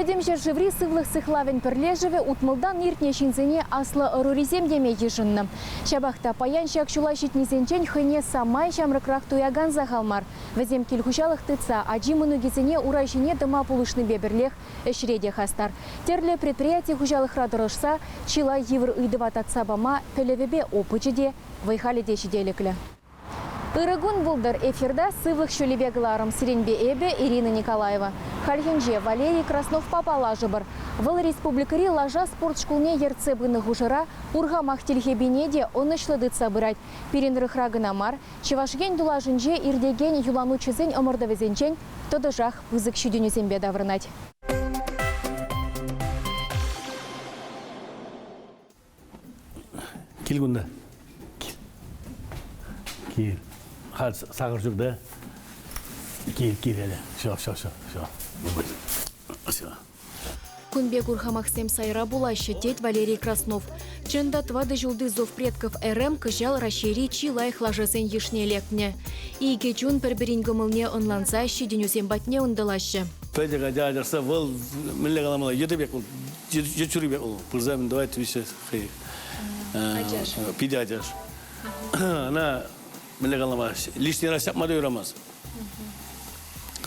Пөдемжер живри сывлых сыхлавен перлежеве утмылдан иртне шинзене аслы ыруризем деме ежынны. Шабахта паян шак шулашит низенчен хыне самай шамрыкрак туяган захалмар. Везем килхушалых тыца, аджимыну гизене урайшине дыма пулышны беберлех эшреде хастар. Терле предприятие хужалых радырышса, чила евр ыйдывататса бама пелевебе опычеде, вайхали дешиделеклі. Ирыгун булдыр эфирда сывлых шулебегларым Сиренбе Эбе Ирина Николаева. Хальхенже Валерий Краснов папала жыбыр. Выл республикари лажа спортшкулне ерцебыны гужыра ургамах тельхебенеде онышлыдыт сабырать. Перенрых рагынамар, чевашген дулажынже ирдеген юлану чызень омырдавезенчен, тодыжах вызык шүденюзембе даврынать. Килгунда. Кил. Хал сагыр жүрді. Кил әлі. Все. Кунбек урхамахсем сайра булаще тет Валерий Краснов. Чында твады жылды зов предков РМ кыжал рашери чилай хлажасен ешне лекне. И кечун перберин гомылне онланса щеденюзем батне ондалаще. Пәдеға жадырса, бұл мүлі қаламала едебек ол, жетшүрібек ол. Пырзамын давай түйсе қиы. Пиде ажаш. Ана мүлі қалама лишний раз yapmadı öğrenmez.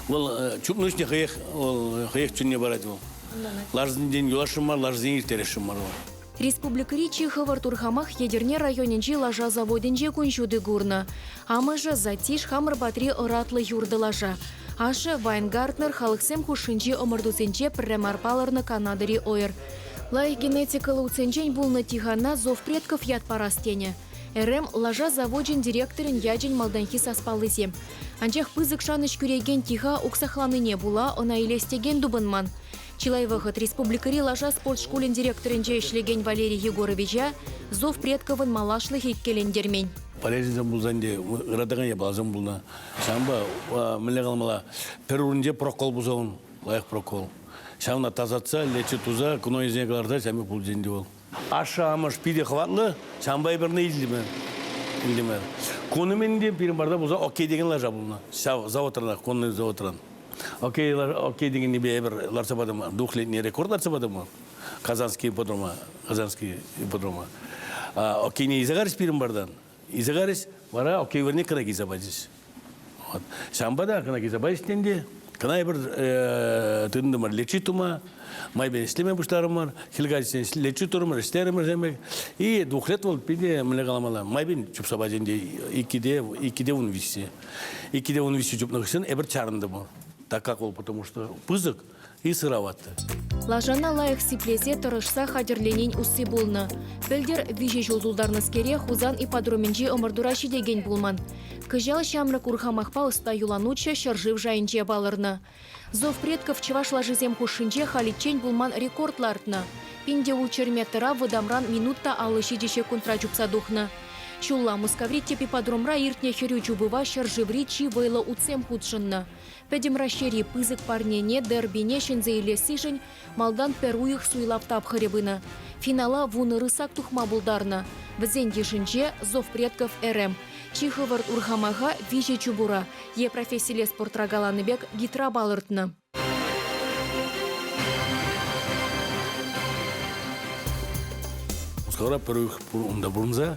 Ол чупнышне қиық чүнне барады ол. Ларзын ден юлашым бар, ларзын ертерешім бар. Республикари Чиховар Турхамах ядерне районенчи лажа заводенче куншуды гурна. Амыжа затиш хамыр батри ыратлы юрды лажа. Ашы Вайнгартнер халықсем хушинчи омырдусенче пірремарпаларны Канадари ойыр. Лай генетикалы уценчен булны тихана зов предков яд парастене. РМ лажа заводен директорын яджен малданхи саспалызем. Анчах пызык шаныш күреген тиха уксахланыне була, она илестеген дубынман. Чилайвахат республикари лажа спортшколен директорынче ишлеген Валерий Егоровича зов предковын малашлых иккелендермень. Полезен булзанде, радаган я балзан булна. Шамба, мілі қалмала, перурынде прокол бұзауын, лайық прокол. Шамна тазатса, лечі туза, күно езіне қаларда, шамы бұлзенде бол. Аша амаш пиде хватлы, шамбай бірні илдімер. Конуменде пирім барда бұза, окей деген лажа бұлна. Завотрана, конны завотран. Окей деген небе бір ларсабадыма, двухлетний рекорд ларсабадыма. Казанский ипподрома. Окей не изагарис пирім бардан. Изагарис, бара окей верне кына кизабадис. Шамбада кына кизабадис тенде. Кына бір тындымар лечи тума, майбен істеме бұштарымар, хилгадисен лечи турымар, істерімар земек. И двухлет бол пиде мілі қаламала. Майбен чупсабаденде икиде он висе. Икиде он висе чупнағысын әбір чарынды бол. Так как ол, потому что пызык и сыроватты. Лажана лайық сиплесе тұрышса хадерленен ұсы болны. Пілдер виже жолдулдарныз кере хузан ипподроменче омырдураши деген болман. Кыжал шамрык урхамақпа ұста юлануча шаржив жайынче балырны. Зов предков чываш лажызем хушынче халитчен болман рекордлартны. Пинде улчерметыра выдамран минутта алыши деше контра чупса духны. Чулла мускавритте ипподромра иртне херю чубыва шарживри чи вайлы уцем худшынны. Пәдем рашери пызык парнене дербине шынзе илесишін малдан перуих суйлап тапхыребыны. Финала вуны рысак тухма булдарны. Візен дешінче зов предков РМ. Чиховар урхамаға виже чубура. Е профессиле спортрагаланыбек гитра балыртны. Ускара перуих унда бурнза.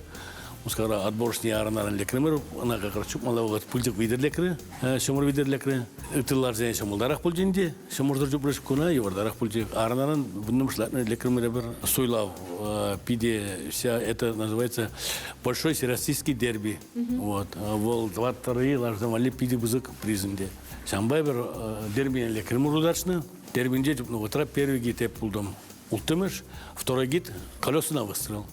Ускара отборшни арнаран лекремер, она как раз чупмала угад пультик видер лекре, шомор видер лекре. Тыллар зен шомолдарах пультинде, шомордар жупреш куна, евардарах пультик арнаран вынным шлатный лекремер бер суйлав пиде вся это называется большой всероссийский дерби. Вот, вол 22 лаждамали пиде бузык призынде. Шамбай бер дерби лекремер удачно, дербинде жупну утра первый гид я пулдом ултымыш, второй гид колесына выстрел.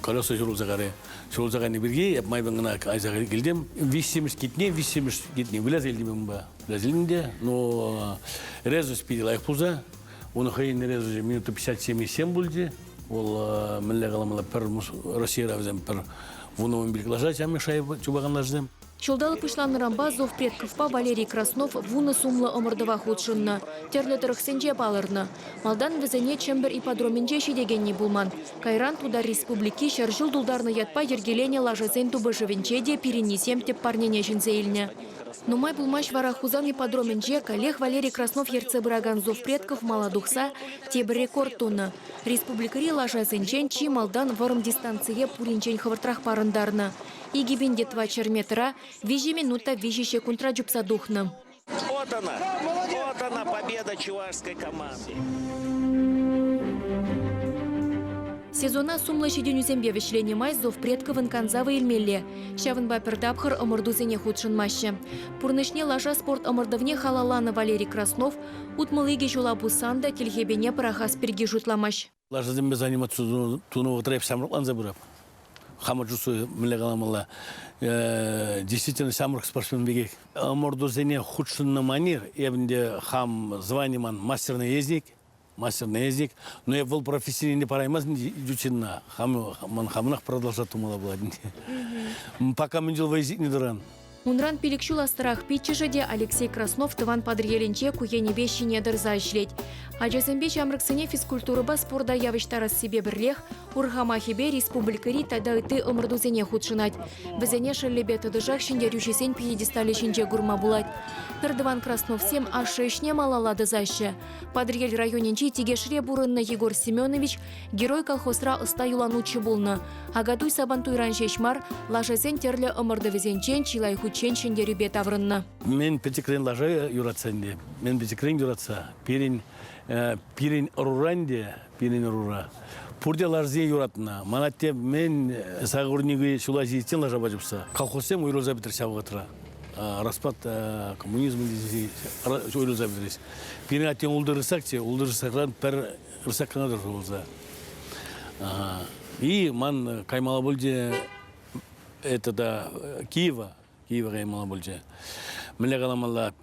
Колеса журулзағаны бірге, майбаңына айзағары келдем. Висеміш кетне, Вілаз елдемін ба. Вілаз елінде, но резу спиді лайық бұлза. Оны қайын резу минуты 57 болды. Ол мүлі қаламала пір Россия равзем пір вуновын білгі лажа, жамы шайы чубаған лаждем. Чулдалы пышланырamba зов предковпа Валерий Краснов вуны сумлы омырдыва худшынны. Терлі тұрықсенже балырны. Малдан візіне чембер ипподроменже шедегенне булман. Кайран туда республики шаржыл дулдарны ятпа ергелене лажызен тубы живенче де перенесем теп парнене жінзейліне. Нумай булмаш вара хузан ипподроменже коллег Валерий Краснов ерце быраган зов предков молодухса тебір рекорд тонны. Республикари лажа зенчен чи малдан варым дистанция пуринчен хавартрах парындарны. Игибенде 2 метра, 2 минута 2 секундра жупса духны. Вот она победа чувашской команды. Сезона сумлы шеден үзембе вешлене май зов предковын канзавы илмелле. Шавын бапердапхыр омырдузене худшын маще. Пурнышне лажа спорт омырдывне халаланы Валерий Краснов утмылыге жула бусанда тельхебене парахас перги жутламаш. Лажа зембе заниматься туну треп самруклан забырап. Хамаджусу млегаламала. Действительно самрук спортсмен бегек. Омырдузене худшын манер. Эбінде хам званиман мастер наездник. Но я был профессиональный параймаз, дючинна. Хамнах продолжать умала была. Пока мы делали язык не дуран. Унран пиликшула страх питчежеде Алексей Краснов тыван подръеленче куене вещи недер зашлеть. А джезембе чамрыксыне физкультурыба спорда явыштарас себе бірлех, урхамахибе республикари тада ты омырдузене худшынать. Бізене шеллебе тыдыжах шиндер юшесен пьедестале шинже гурма булать. Пердыван Краснов 7 А6 малалады заще. Подръель районенче тигешре бурынна Егор Семенович, герой колхозра ыста юланучы булны. Агатуй сабантуй раншешмар, лажезен терлі омырдывезенчен чилай худчен шиндерюбе таврынны. Мен петикрен лажа юратсанде. Мен петикрен юратса. Пирин руранде, пирин рура. Пурде ларзе юратна. Манатте мен сагурниги шулазистен лажа бажыпса. Колхозсем уйроза бітірся вғатыра. Распад коммунизм уйроза бітірес. Пирин аттен улдырысақран пәр рысаққанадыр жолза. И ман каймала бөлде это да Киева каймала бөлде. Міле қаламалла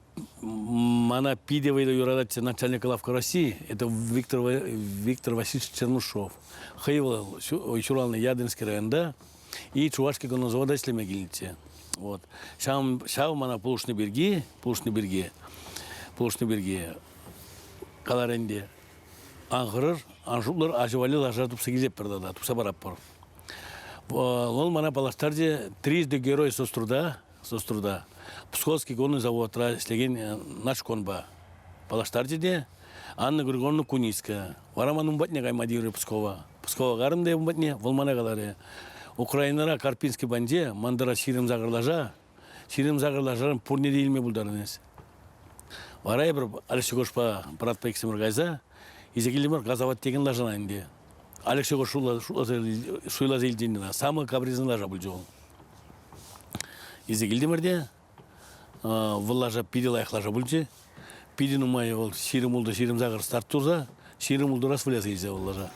мана пидевайда юрадатся начальник лавка России, это Виктор Васильевич Чернушов. Хаевал Чуралный Ядинский районда и Чувашский коннозавода слемегильнице. Вот. Шау мана Полушны берги, Каларенде. Аңғырыр, анжуплар ажывали лажа тупса кезеп бірдада, тупса барап бар. Ол мана балаштарде трижды герой соструда. Псковский конный завод слеген наш конба. Балаштарде де Анна Григорьевна Куницкая. Вараман умбатне гаймадиры Пскова. Пскова гарымде умбатне, волмана галаре. Украинара Карпинский банде, мандара ширим загырлажарын пурне дейілме бұлдарыныз. Варай бір Алексей Гошпа паратпа ексемір гайза, изекелемір газават деген лажана инде. Алексей Гош шуйла зелденіне, самы кабризін лажа бұл жол. Изекелемірде, бұл лажа пиделайық лажа бұл же. Пиден умай ол ширим ұлды ширим загыр старт тұрза, ширим ұлды рас выляза езе ол лажа.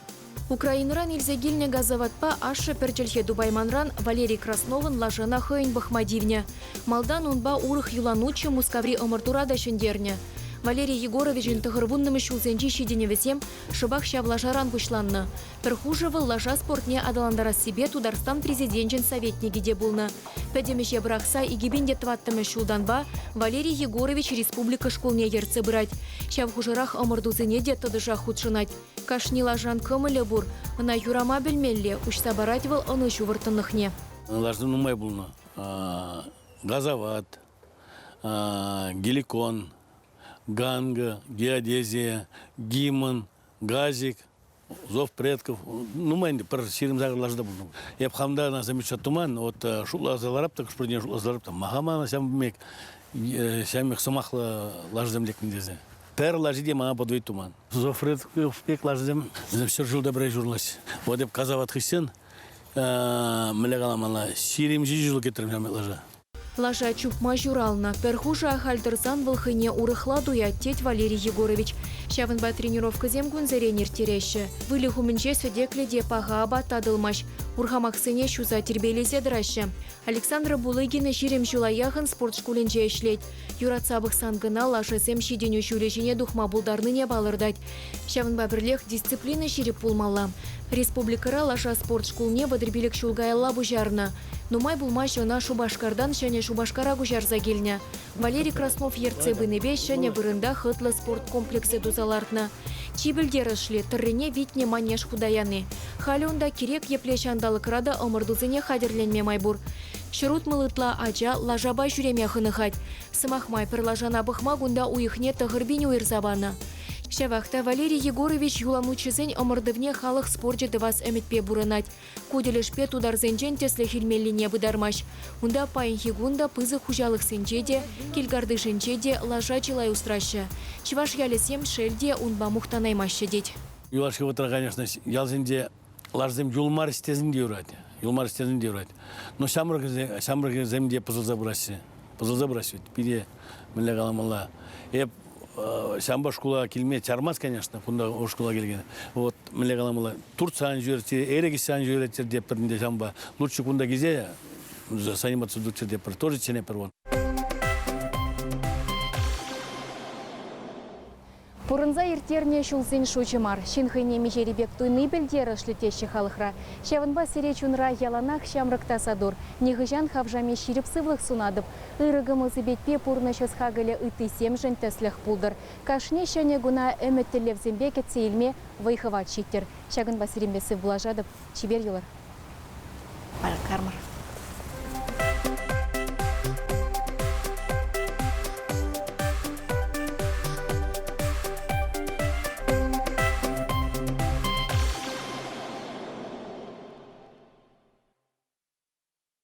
Украинран илзегильне газаватпа ашы перчельхе Дубайманран Валерий Красновын лажына хыйн бахмадивне. Малдан унба урых юланучы мускаври омыртурада шендерне. Валерий Егорович интығырвуннымы шулзенчи шиденевесем шыбах шавлажаран бұшланны. Перхужевы лажа спортне адаландара себе Тударстан президентчен советники де булны. Пәдемеше брақса игибенде тваттымы шулданба Валерий Егорович республика школне ерцы бырать. Шавхужарах омырдузыне де тыдыжа худшынать. Кашни лажан кымылы бур, ына юрама білмелле, ұшса баратывал оны шувыртынықне. Лаждың умай булны. Газават, геликон, ганга, геодезия, гимн, газик, зов предков. Нумайнде, пір ширим загыр лажда бұлны. Епхамда на замечат туман, вот шула заларап, так шпырден шула заларап, махамана сям бімек, сям их самахла лаждам лекмендезе. Пер лажиде мана подвой туман. Зов предков пек лаждам, все жил добрый журлась. Вот еп казават христиан, мілеғала мана, ширим жил кетірім жамет лажа. Лажа чупма журална. Перхужа ахальдырзан вылхыне урыхладуя теть Валерий Егорович. Шавынба тренировка земгун заренер тереще. Вылі хумінче сөдекледе паға абатадылмаш. Урхамақсыне шуза тербелезе дыраще. Александра Булыгина жирем жулаяғын спортшкуленже ешлет. Юратсабық сангына лажызем шиденю шулежіне духма булдарныне балырдать. Шавынба бірлех дисциплина жиреп пулмалла. Республикара лажа спортшкулне вадырбелек шулгайалла бұжарна. Нумай булма жона Шубашкардан және Шубашкара гужарза келіне. Валерий Краснов ерце бінебе және бұрында хытлы спорт комплексы дузалартна. Чибілдер ішлі түррене витне манеж худаяны. Халюнда керек еплеш андалықрада омырдузыне хадерленме майбур. Шырут мылытла ача лажаба жүреме хынығад. Сымахмай пір лажана бұхма гунда уйықне тығырбин уйырзабаны. Шавахта Валерий Егорович юламучызен омырдывне халық спорте дывас әмітпе бұрынат. Көделішпе тударзенжен теслі хилмеліне бұдармаш. Унда пайынхи гунда пызы хужалық сенчеде, келгарды женчеде лажа чилай устрашы. Чываш ялесем шелде унба мұқтанаймашы дед. Юлашка отыра, конечно, ялзенде ларзем юлмар істезін де урады. Юлмар істезін де урады. Но шамрық земде пызылза бұрасы. Пызылза бұрасы. Пиде мүлі қаламалла. Шамба школа келме чармас, конечно, кунда о школа келген. Вот, мүлі қаламалла. Турциян жүйерте, эрегістен жүйереттер деп бірінде шамба. Лучше кунда кезе, заниматься дұрчы деп бір. Тоже чене бір он. Пурынза иртерне шулзен шучымар. Шинхайне межеребек туйны білдері шлетеші халықра. Шавынба серечунра яланах шамрыкта садур. Негыжан хавжаме ширіпсывлық сунадып. Ирыгымызы бетпе пурны шысхагылы ыты семжен тәсліх пулдыр. Кашне шәне гуна әметтілев зембек етсейлме вайхыват шиттер. Шагынба серембесі бұлажадып, чибер елар. Кармар.